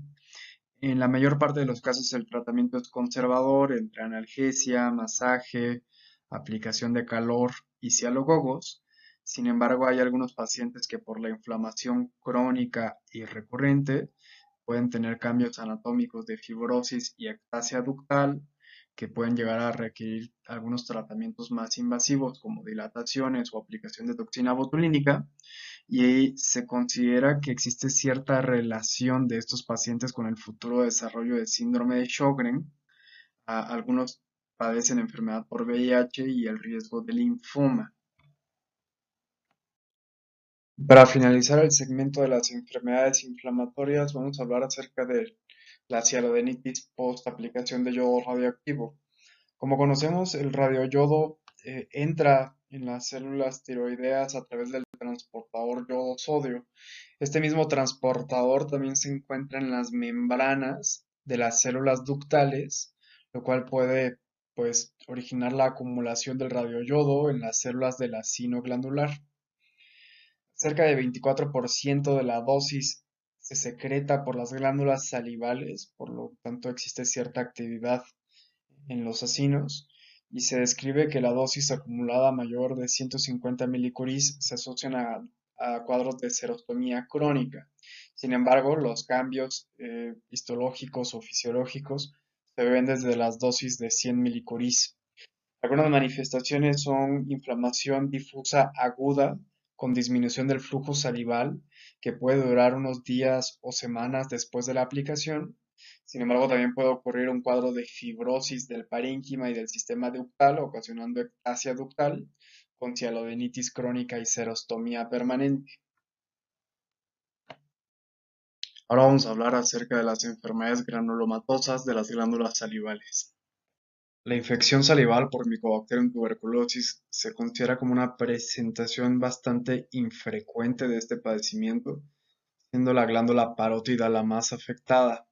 En la mayor parte de los casos el tratamiento es conservador entre analgesia, masaje, aplicación de calor y cialogogos. Sin embargo, hay algunos pacientes que por la inflamación crónica y recurrente pueden tener cambios anatómicos de fibrosis y ectasia ductal que pueden llegar a requerir algunos tratamientos más invasivos como dilataciones o aplicación de toxina botulínica, y se considera que existe cierta relación de estos pacientes con el futuro desarrollo del síndrome de Sjögren. Algunos padecen enfermedad por VIH y el riesgo de linfoma. Para finalizar el segmento de las enfermedades inflamatorias, vamos a hablar acerca de la cialodenitis post aplicación de yodo radioactivo. Como conocemos, el radioyodo entra en las células tiroideas a través del transportador yodo-sodio. Este mismo transportador también se encuentra en las membranas de las células ductales, lo cual puede, pues, originar la acumulación del radioyodo en las células del acino glandular. Cerca de 24% de la dosis se secreta por las glándulas salivales, por lo tanto existe cierta actividad en los acinos, y se describe que la dosis acumulada mayor de 150 milicuris se asocian a cuadros de serostomía crónica. Sin embargo, los cambios histológicos o fisiológicos se ven desde las dosis de 100 milicuris. Algunas manifestaciones son inflamación difusa aguda con disminución del flujo salival que puede durar unos días o semanas después de la aplicación. Sin embargo, también puede ocurrir un cuadro de fibrosis del parénquima y del sistema ductal, ocasionando ectasia ductal con cialodenitis crónica y serostomía permanente. Ahora vamos a hablar acerca de las enfermedades granulomatosas de las glándulas salivales. La infección salival por Mycobacterium tuberculosis se considera como una presentación bastante infrecuente de este padecimiento, siendo la glándula parótida la más afectada.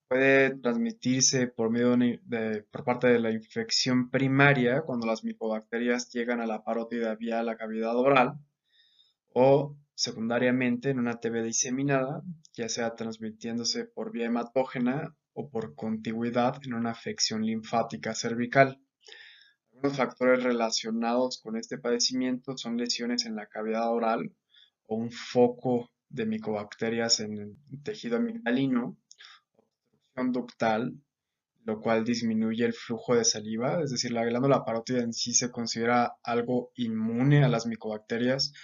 Puede transmitirse por por parte de la infección primaria cuando las micobacterias llegan a la parótida vía la cavidad oral, o secundariamente en una TB diseminada, ya sea transmitiéndose por vía hematógena o por contigüidad en una afección linfática cervical. Algunos factores relacionados con este padecimiento son lesiones en la cavidad oral o un foco de micobacterias en el tejido amigdalino, obstrucción ductal, lo cual disminuye el flujo de saliva, es decir, la glándula parótida en sí se considera algo inmune a las micobacterias,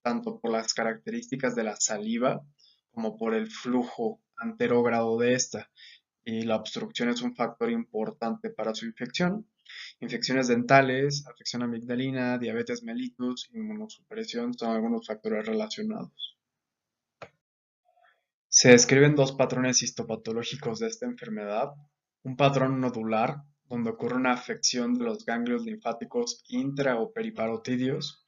tanto por las características de la saliva como por el flujo anterogrado de esta, y la obstrucción es un factor importante para su infección. Infecciones dentales, afección amigdalina, diabetes mellitus, inmunosupresión son algunos factores relacionados. Se describen dos patrones histopatológicos de esta enfermedad. Un patrón nodular, donde ocurre una afección de los ganglios linfáticos intra o periparotidios,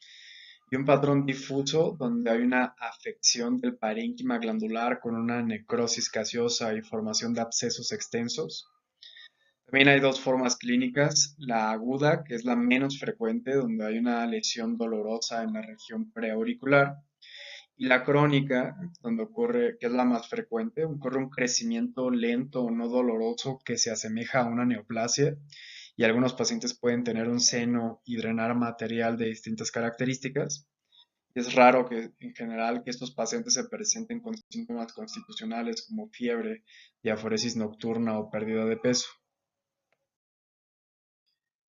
y un patrón difuso, donde hay una afección del parénquima glandular con una necrosis gaseosa y formación de abscesos extensos. También hay dos formas clínicas, la aguda, que es la menos frecuente, donde hay una lesión dolorosa en la región preauricular, y la crónica, donde ocurre, que es la más frecuente, ocurre un crecimiento lento o no doloroso que se asemeja a una neoplasia, y algunos pacientes pueden tener un seno y drenar material de distintas características. Es raro que en general que estos pacientes se presenten con síntomas constitucionales como fiebre, diaforesis nocturna o pérdida de peso.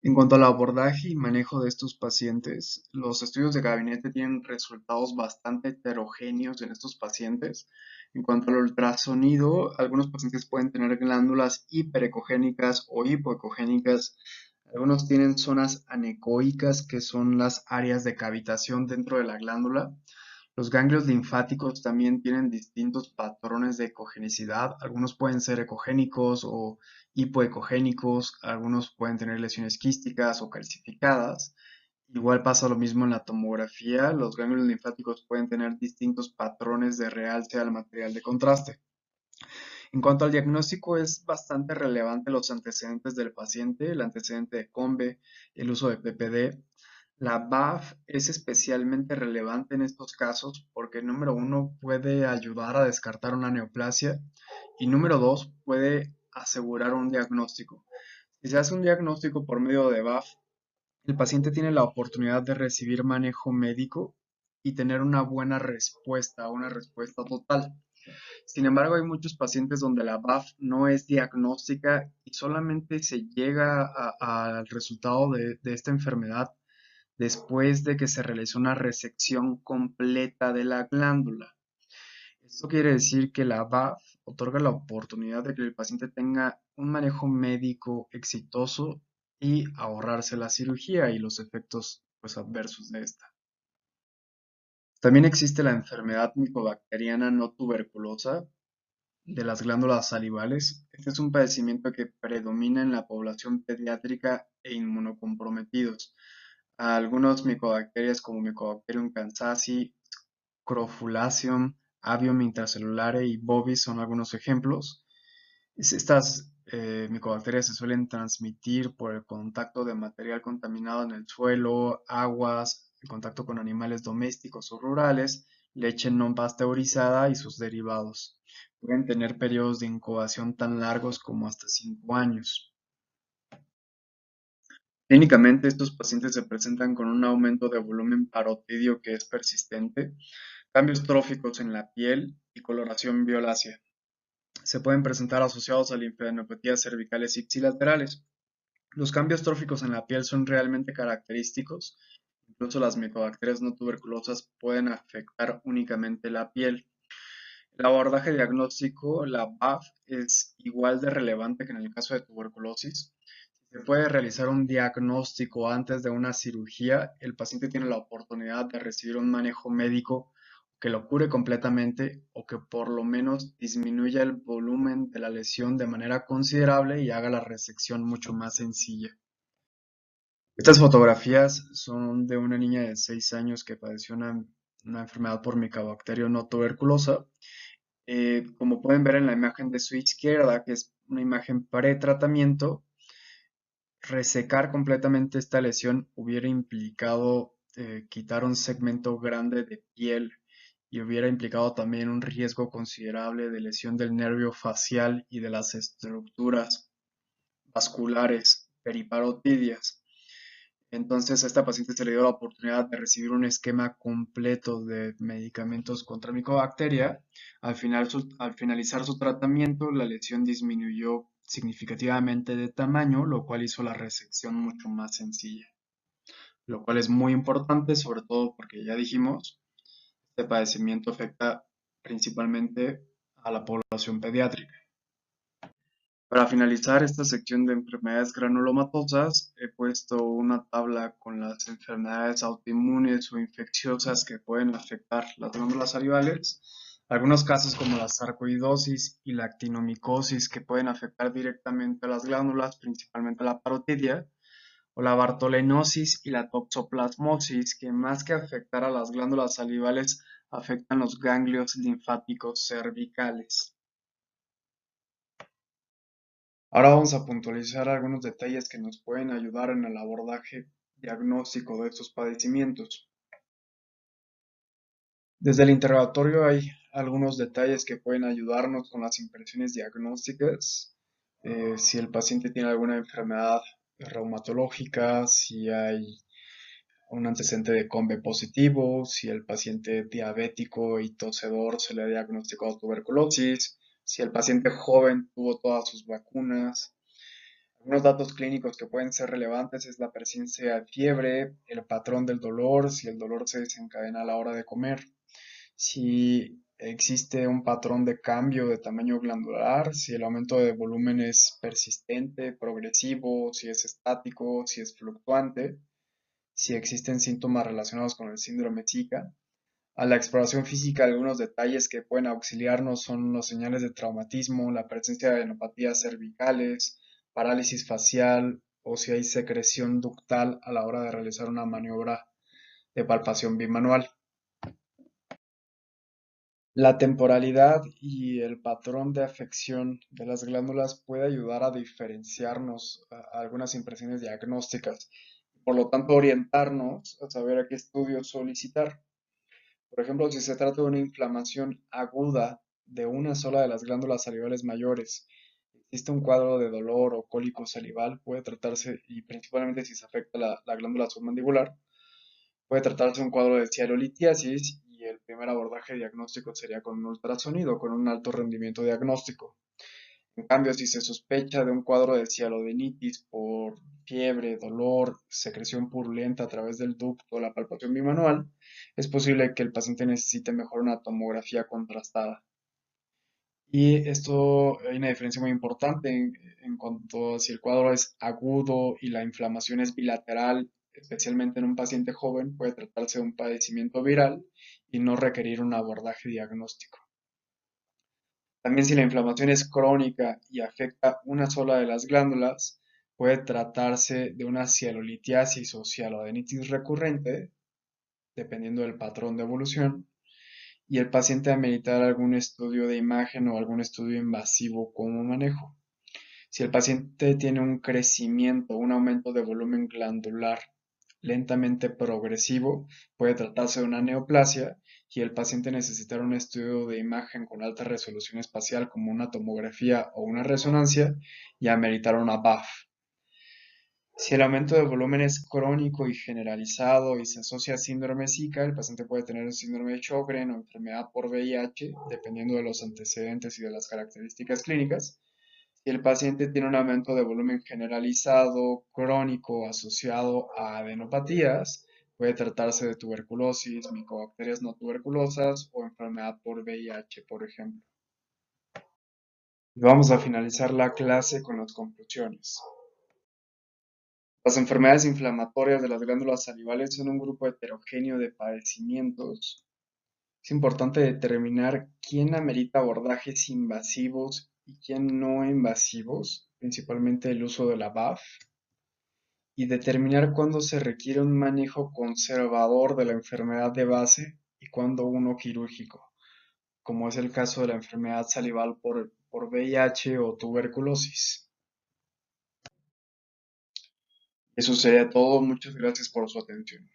En cuanto al abordaje y manejo de estos pacientes, los estudios de gabinete tienen resultados bastante heterogéneos en estos pacientes. En cuanto al ultrasonido, algunos pacientes pueden tener glándulas hiperecogénicas o hipoecogénicas. Algunos tienen zonas anecoicas, que son las áreas de cavitación dentro de la glándula. Los ganglios linfáticos también tienen distintos patrones de ecogenicidad. Algunos pueden ser ecogénicos o hipoecogénicos, algunos pueden tener lesiones quísticas o calcificadas. Igual pasa lo mismo en la tomografía. Los ganglios linfáticos pueden tener distintos patrones de realce al material de contraste. En cuanto al diagnóstico, es bastante relevante los antecedentes del paciente, el antecedente de COMBE, el uso de PPD. La BAF es especialmente relevante en estos casos porque, número uno, puede ayudar a descartar una neoplasia y, número dos, puede asegurar un diagnóstico. Si se hace un diagnóstico por medio de BAF, el paciente tiene la oportunidad de recibir manejo médico y tener una respuesta total. Sin embargo, hay muchos pacientes donde la BAF no es diagnóstica y solamente se llega al resultado de esta enfermedad después de que se realizó una resección completa de la glándula. Esto quiere decir que la BAF otorga la oportunidad de que el paciente tenga un manejo médico exitoso y ahorrarse la cirugía y los efectos, pues, adversos de esta. También existe la enfermedad micobacteriana no tuberculosa de las glándulas salivales. Este es un padecimiento que predomina en la población pediátrica e inmunocomprometidos. Algunos micobacterias como Mycobacterium kansasi, Crofulacium, Avium intracellular y bovis son algunos ejemplos. Estas micobacterias se suelen transmitir por el contacto de material contaminado en el suelo, aguas, el contacto con animales domésticos o rurales, leche no pasteurizada y sus derivados. Pueden tener periodos de incubación tan largos como hasta 5 años. Clínicamente, estos pacientes se presentan con un aumento de volumen parotidio que es persistente, cambios tróficos en la piel y coloración violácea. Se pueden presentar asociados a linfadenopatías cervicales ipsilaterales. Los cambios tróficos en la piel son realmente característicos. Incluso las micobacterias no tuberculosas pueden afectar únicamente la piel. El abordaje diagnóstico, la BAF, es igual de relevante que en el caso de tuberculosis. Si se puede realizar un diagnóstico antes de una cirugía, el paciente tiene la oportunidad de recibir un manejo médico que lo cure completamente o que por lo menos disminuya el volumen de la lesión de manera considerable y haga la resección mucho más sencilla. Estas fotografías son de una niña de 6 años que padeció una enfermedad por Mycobacterium no tuberculosa. Como pueden ver en la imagen de su izquierda, que es una imagen pre-tratamiento, resecar completamente esta lesión hubiera implicado quitar un segmento grande de piel y hubiera implicado también un riesgo considerable de lesión del nervio facial y de las estructuras vasculares periparotidias. Entonces a esta paciente se le dio la oportunidad de recibir un esquema completo de medicamentos contra micobacteria. Al finalizar su tratamiento, la lesión disminuyó significativamente de tamaño, lo cual hizo la resección mucho más sencilla. Lo cual es muy importante, sobre todo porque ya dijimos, este padecimiento afecta principalmente a la población pediátrica. Para finalizar esta sección de enfermedades granulomatosas, he puesto una tabla con las enfermedades autoinmunes o infecciosas que pueden afectar las glándulas salivales. Algunos casos como la sarcoidosis y la actinomicosis que pueden afectar directamente a las glándulas, principalmente la parotidia, o la bartolinosis y la toxoplasmosis, que más que afectar a las glándulas salivales, afectan los ganglios linfáticos cervicales. Ahora vamos a puntualizar algunos detalles que nos pueden ayudar en el abordaje diagnóstico de estos padecimientos. Desde el interrogatorio hay algunos detalles que pueden ayudarnos con las impresiones diagnósticas. Si el paciente tiene alguna enfermedad reumatológica, si hay un antecedente de COMB positivo, si el paciente diabético y tosedor se le ha diagnosticado tuberculosis, si el paciente joven tuvo todas sus vacunas. Algunos datos clínicos que pueden ser relevantes es la presencia de fiebre, el patrón del dolor, si el dolor se desencadena a la hora de comer, si existe un patrón de cambio de tamaño glandular, si el aumento de volumen es persistente, progresivo, si es estático, si es fluctuante, si existen síntomas relacionados con el síndrome Zika. A la exploración física, algunos detalles que pueden auxiliarnos son los señales de traumatismo, la presencia de enopatías cervicales, parálisis facial o si hay secreción ductal a la hora de realizar una maniobra de palpación bimanual. La temporalidad y el patrón de afección de las glándulas puede ayudar a diferenciarnos a algunas impresiones diagnósticas, por lo tanto orientarnos a saber a qué estudios solicitar. Por ejemplo, si se trata de una inflamación aguda de una sola de las glándulas salivales mayores, existe un cuadro de dolor o cólico salival, puede tratarse, y principalmente si se afecta la glándula submandibular, puede tratarse un cuadro de cialolitiasis y el primer abordaje diagnóstico sería con un ultrasonido, con un alto rendimiento diagnóstico. En cambio, si se sospecha de un cuadro de cialodenitis por fiebre, dolor, secreción purulenta a través del ducto o la palpación bimanual, es posible que el paciente necesite mejor una tomografía contrastada. Y esto hay una diferencia muy importante en cuanto a si el cuadro es agudo y la inflamación es bilateral, especialmente en un paciente joven, puede tratarse de un padecimiento viral y no requerir un abordaje diagnóstico. También si la inflamación es crónica y afecta una sola de las glándulas, puede tratarse de una cialolitiasis o cialodenitis recurrente, dependiendo del patrón de evolución, y el paciente ameritar algún estudio de imagen o algún estudio invasivo como manejo. Si el paciente tiene un crecimiento, un aumento de volumen glandular lentamente progresivo, puede tratarse de una neoplasia y el paciente necesitará un estudio de imagen con alta resolución espacial como una tomografía o una resonancia y ameritar una BAF. Si el aumento de volumen es crónico y generalizado y se asocia a síndrome Zika, el paciente puede tener un síndrome de Sjögren o enfermedad por VIH, dependiendo de los antecedentes y de las características clínicas. Si el paciente tiene un aumento de volumen generalizado, crónico, asociado a adenopatías, puede tratarse de tuberculosis, micobacterias no tuberculosas o enfermedad por VIH, por ejemplo. Y vamos a finalizar la clase con las conclusiones. Las enfermedades inflamatorias de las glándulas salivales son un grupo heterogéneo de padecimientos. Es importante determinar quién amerita abordajes invasivos y quién no invasivos, principalmente el uso de la BAF, y determinar cuándo se requiere un manejo conservador de la enfermedad de base y cuándo uno quirúrgico, como es el caso de la enfermedad salival por VIH o tuberculosis. Eso sería todo. Muchas gracias por su atención.